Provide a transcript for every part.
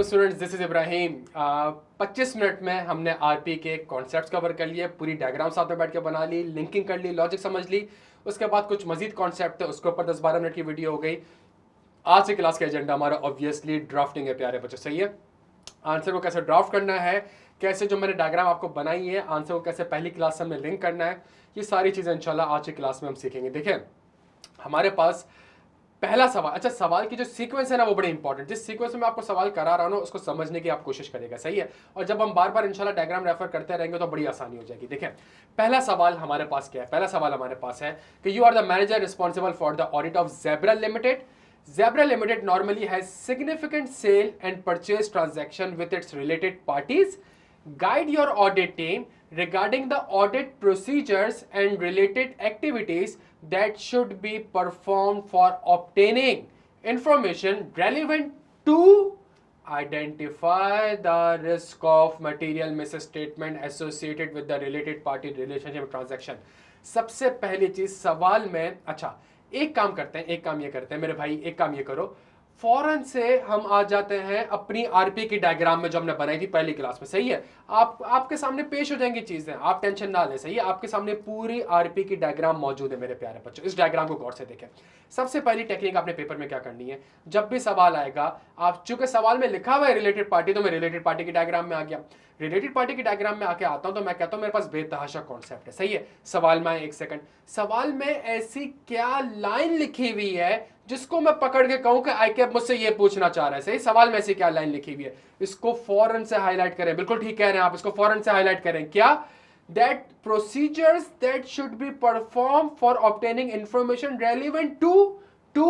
वालेकुम students, this is Ibrahim. 25 minute में हमने आरपी के कॉन्सेप्ट्स कवर कर लिए, पूरी डायग्राम साथ में बैठ के बना ली, लिंकिंग कर ली, लॉजिक समझ ली। उसके बाद कुछ मजीद कॉन्सेप्ट थे, उसके ऊपर 10-12 मिनट की वीडियो हो गई। आज से क्लास का एजेंडा हमारा ऑब्वियसली ड्राफ्टिंग है प्यारे बच्चों, सही है। आंसर को कैसे ड्राफ्ट करना है, कैसे जो मैंने डायग्राम आपको बनाई है आंसर को कैसे पहली क्लास से हमें लिंक करना है, ये सारी चीज़ें इंशाल्लाह आज की क्लास में हम सीखेंगे। देखें, हमारे पास पहला सवाल, अच्छा सवाल की जो सीक्वेंस है ना वो बड़ी इंपॉर्टेंट, जिस सीक्वेंस में आपको सवाल करा रहा हूं उसको समझने की आप कोशिश करेगा, सही है। और जब हम बार बार इंशाल्लाह डायग्राम रेफर करते रहेंगे तो बड़ी आसानी हो जाएगी। देखें, पहला सवाल हमारे पास क्या है। पहला सवाल हमारे पास है कि you are the manager responsible for the audit of Zebra Limited. Zebra Limited normally has significant sale and purchase transaction with its related parties. Guide your audit team regarding the audit procedures and related activities that should be performed for obtaining information relevant to identify the risk of material misstatement associated with the related party relationship transaction. सबसे पहली चीज सवाल में, अच्छा एक काम करते हैं, एक काम ये करते हैं मेरे भाई, एक काम ये करो, फौरन से हम आ जाते हैं अपनी आरपी की डायग्राम में जो हमने बनाई थी पहली क्लास में, सही है। आपके सामने पेश हो जाएंगी चीजें, आप टेंशन ना लें, सही है। आपके सामने पूरी आरपी की डायग्राम मौजूद है मेरे प्यारे बच्चों। इस डायग्राम को गौर से देखें। सबसे पहली टेक्निक आपने पेपर में क्या करनी है, जब भी सवाल आएगा, आप चूंकि सवाल में लिखा हुआ है रिलेटेड पार्टी, तो मैं रिलेटेड पार्टी की डायग्राम में आ गया। रिलेटेड पार्टी की डायग्राम में आके आता हूं तो मैं कहता हूं मेरे पास बेतहाशा कॉन्सेप्ट है, सही है। सवाल में एक सेकंड, सवाल में ऐसी क्या लाइन लिखी हुई है जिसको मैं पकड़ के कहूं कि आईकैप मुझसे ये पूछना चाह रहा है, सही। सवाल में ऐसी क्या लाइन लिखी हुई है, इसको फौरन से हाईलाइट करें। बिल्कुल ठीक कह रहे हैं आप, इसको फौरन से हाईलाइट करें। क्या? that procedures that should be performed for obtaining information relevant to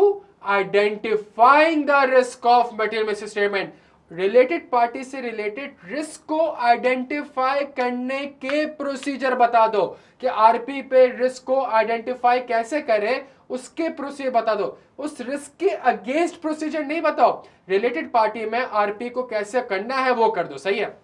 identifying the risk of material misstatement. Related party से रिलेटेड रिस्क को आइडेंटिफाई करने के प्रोसीजर बता दो कि आरपी पे रिस्क को आइडेंटिफाई कैसे करें, उसके प्रोसीजर बता दो। उस रिस्क के अगेंस्ट प्रोसीजर नहीं बताओ, रिलेटेड पार्टी में आरपी को कैसे करना है वो कर दो, सही है।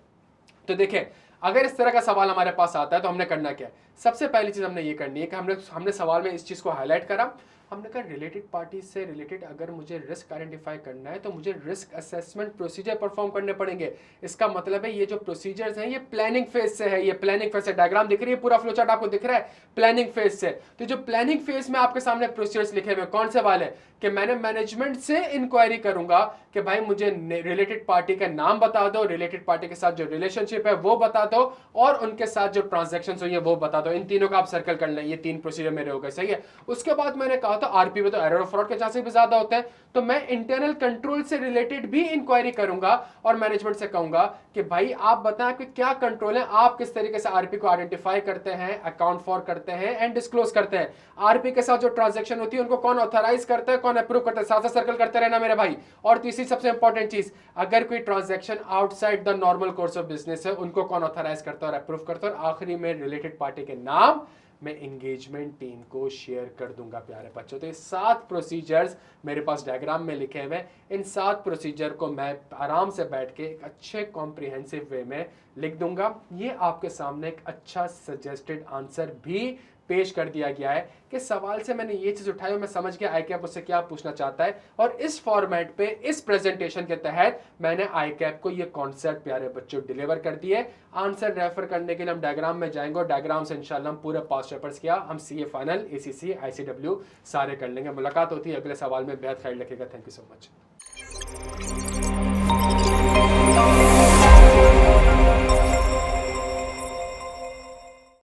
तो देखें, अगर इस तरह का सवाल हमारे पास आता है तो हमने करना क्या है। सबसे पहली चीज हमने ये करनी है कि हमने सवाल में इस चीज को हाईलाइट करा। हमने कहा रिलेटेड पार्टी से रिलेटेड अगर मुझे रिस्क आइडेंटिफाई करना है तो मुझे रिस्क असेसमेंट प्रोसीजर परफॉर्म करने पड़ेंगे। इसका मतलब है ये जो प्रोसीजर्स हैं ये प्लानिंग फेज से है, ये प्लानिंग फेज से डायग्राम दिख रही है, पूरा फ्लोचार्ट आपको दिख रहा है प्लानिंग फेज से। तो जो प्लानिंग फेज में आपके सामने प्रोसीजर्स लिखे हुए कौन से वाले कि मैंने मैनेजमेंट से इंक्वायरी करूंगा कि भाई मुझे रिलेटेड पार्टी का नाम बता दो, रिलेटेड पार्टी के साथ जो रिलेशनशिप है वो बता दो, और उनके साथ जो ट्रांजैक्शन हुई है वो बता दो। इन तीनों का आप सर्कल कर लें, ये 3 प्रोसीजर मेरे हो गए, सही है। उसके बाद मैंने कहा था आरपी में तो एरर और फ्रॉड के चांसेस भी ज्यादा होते हैं, तो मैं इंटरनल कंट्रोल से रिलेटेड भी इंक्वायरी करूंगा और मैनेजमेंट से कहूंगा कि भाई आप बताएं कि क्या कंट्रोल है, आप किस तरीके से आरपी को आइडेंटिफाई करते हैं, अकाउंट फॉर करते हैं एंड डिस्क्लोज करते हैं। आरपी के साथ जो ट्रांजैक्शन होती है उनको कौन ऑथराइज करता है, कौन अप्रूव करता है, साथ साथ सर्कल करते रहना मेरे भाई। और तीसरी सबसे इंपॉर्टेंट चीज, अगर कोई transaction outside the normal course of business है उनको कौन ऑथराइज करता है और अप्रूव करता है। और आखिरी में रिलेटेड पार्टी के नाम मैं एंगेजमेंट टीम को शेयर कर दूंगा प्यारे बच्चों। तो ये 7 प्रोसीजर्स मेरे पास डायग्राम में लिखे हुए हैं। इन 7 प्रोसीजर को मैं आराम से बैठ के एक अच्छे कॉम्प्रिहेंसिव वे में लिख दूंगा। ये आपके सामने एक अच्छा सजेस्टेड आंसर भी पेश कर दिया गया है कि सवाल से मैंने ये चीज उठाई और मैं समझ गया आईकैप उससे क्या पूछना चाहता है। और इस फॉर्मेट पे इस प्रेजेंटेशन के तहत मैंने आईकैप को ये कॉन्सेप्ट प्यारे बच्चों डिलीवर कर दिए। आंसर रेफर करने के लिए हम डायग्राम में जाएंगे और डायग्राम से इंशाल्लाह हम पूरे पास्ट पेपर्स किया, हम सीए फाइनल, एसीसी, आईसीडब्ल्यू सारे कर लेंगे। मुलाकात होती है अगले सवाल में। बेहद ख्याल रखिएगा। Thank you so much.